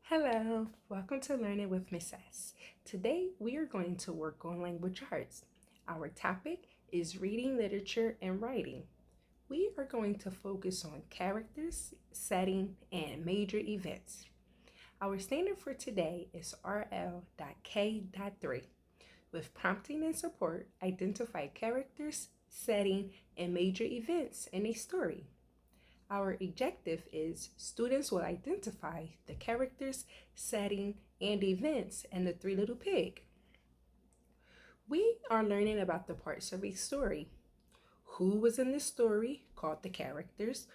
Hello, welcome to Learning with Miss S. Today we are going to work on language arts. Our topic is reading, literature, and writing. We are going to focus on characters, setting, and major events. Our standard for today is RL.K.3. With prompting and support, identify characters, setting, and major events in a story. Our objective is students will identify the characters, setting, and events in the Three Little Pig. We are learning about the parts of a story. Who was in the story, called the characters,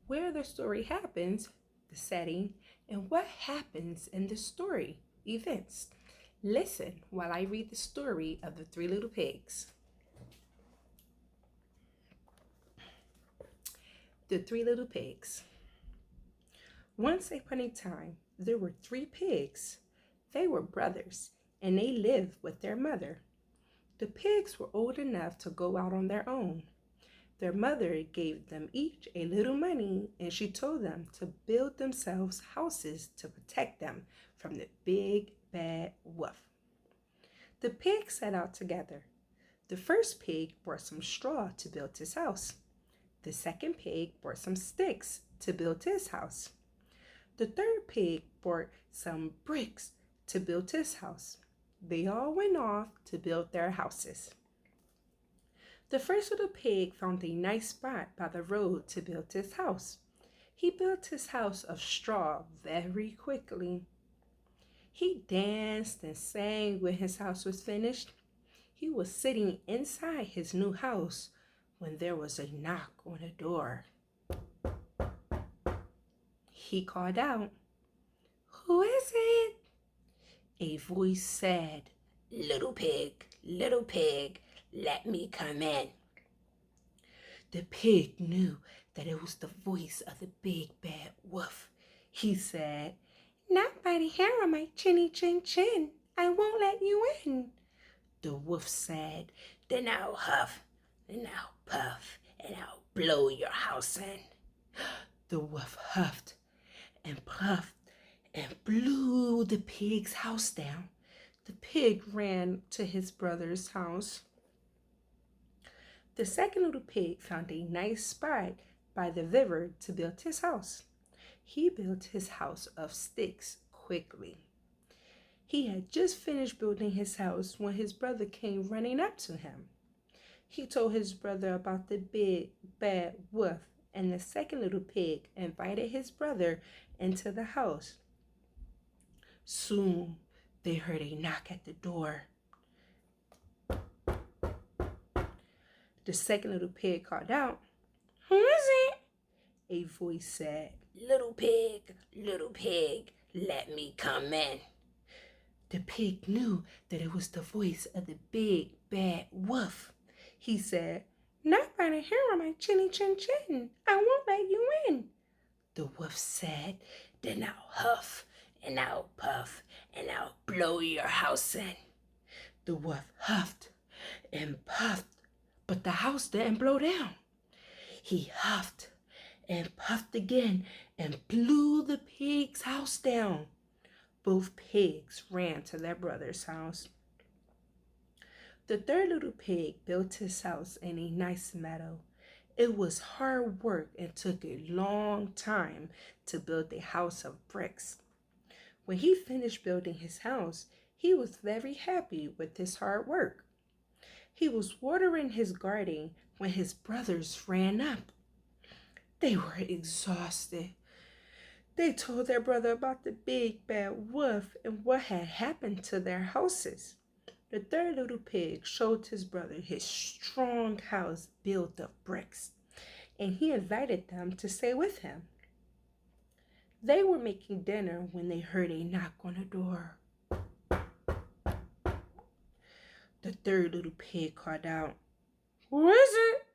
where the story happens, the setting, and what happens in the story, events. Listen while I read the story of the Three Little Pigs. The Three Little Pigs. Once upon a time, there were three pigs. They were brothers, and they lived with their mother. The pigs were old enough to go out on their own. Their mother gave them each a little money, and she told them to build themselves houses to protect them from the big bad wolf. The pigs set out together. The first pig brought some straw to build his house. The second pig brought some sticks to build his house. The third pig brought some bricks to build his house. They all went off to build their houses. The first little pig found a nice spot by the road to build his house. He built his house of straw very quickly. He danced and sang when his house was finished. He was sitting inside his new house when there was a knock on the door. He called out, "Who is it?" A voice said, little pig, let me come in." The pig knew that it was the voice of the big bad wolf. He said, "Not by the hair on my chinny chin chin. I won't let you in." The wolf said, "Then I'll huff, and I'll puff, and I'll blow your house in." The wolf huffed and puffed and blew the pig's house down. The pig ran to his brother's house. The second little pig found a nice spot by the river to build his house. He built his house of sticks quickly. He had just finished building his house when his brother came running up to him. He told his brother about the big bad wolf, and the second little pig invited his brother into the house. Soon they heard a knock at the door. The second little pig called out, "Who is it?" A voice said, little pig, let me come in." The pig knew that it was the voice of the big bad wolf. He said, "Not by the hair on my chinny chin chin. I won't let you in." The wolf said, "Then I'll huff, and I'll puff, and I'll blow your house in." The wolf huffed and puffed, but the house didn't blow down. He huffed and puffed again and blew the pig's house down. Both pigs ran to their brother's house. The third little pig built his house in a nice meadow. It was hard work and took a long time to build a house of bricks. When he finished building his house, he was very happy with his hard work. He was watering his garden when his brothers ran up. They were exhausted. They told their brother about the big bad wolf and what had happened to their houses. The third little pig showed his brother his strong house built of bricks, and he invited them to stay with him. They were making dinner when they heard a knock on the door. The third little pig called out, "Who is it?"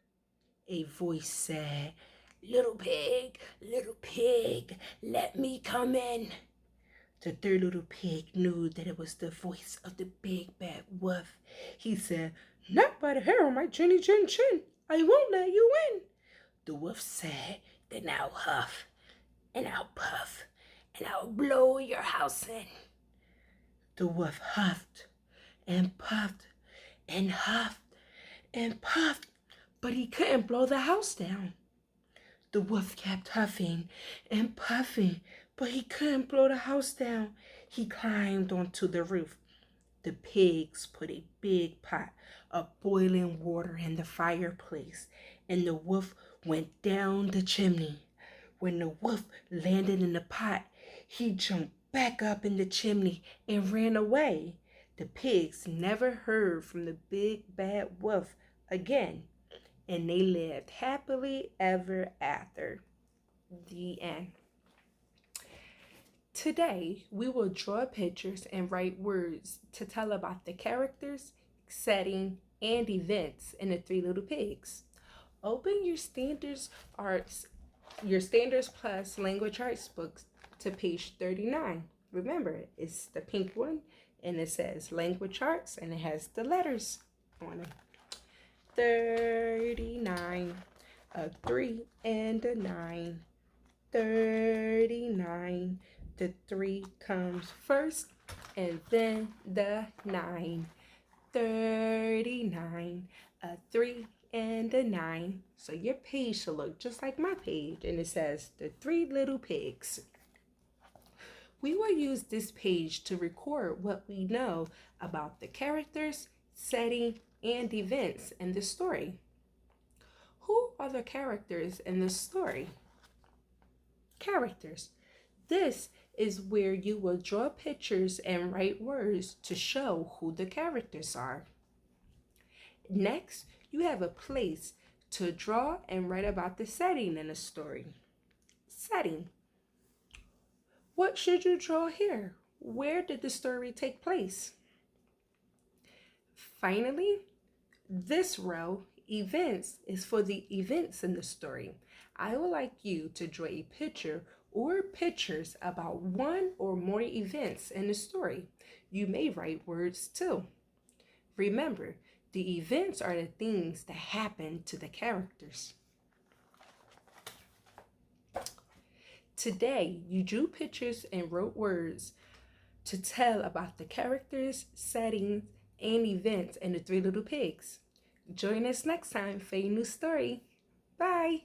A voice said, little pig, let me come in." The third little pig knew that it was the voice of the big bad wolf. He said, "Not by the hair on my chinny chin chin. I won't let you in." The wolf said, "Then I'll huff, and I'll puff, and I'll blow your house in. The wolf huffed and puffed and huffed and puffed, but he couldn't blow the house down. The wolf kept huffing and puffing, but he couldn't blow the house down. He climbed onto the roof. The pigs put a big pot of boiling water in the fireplace, and the wolf went down the chimney. When the wolf landed in the pot, he jumped back up in the chimney and ran away. The pigs never heard from the big bad wolf again, and they lived happily ever after. The end. Today, we will draw pictures and write words to tell about the characters, setting, and events in the Three Little Pigs. Open your Standards Plus Language Arts books to page 39. Remember, it's the pink one, and it says Language Arts, and it has the letters on it. 39, a 3 and a 9. 39. The 3 comes first, and then the 9. 39, a 3 and a 9. So your page should look just like my page, and it says the 3 Little Pigs. We will use this page to record what we know about the characters, setting, and events in the story. Who are the characters in the story? Characters. This is where you will draw pictures and write words to show who the characters are. Next, you have a place to draw and write about the setting in a story. Setting. What should you draw here? Where did the story take place? Finally, this row, events, is for the events in the story. I would like you to draw a picture or pictures about one or more events in the story. You may write words too. Remember, the events are the things that happen to the characters. Today, you drew pictures and wrote words to tell about the characters, settings, and events in the Three Little Pigs. Join us next time for a new story. Bye!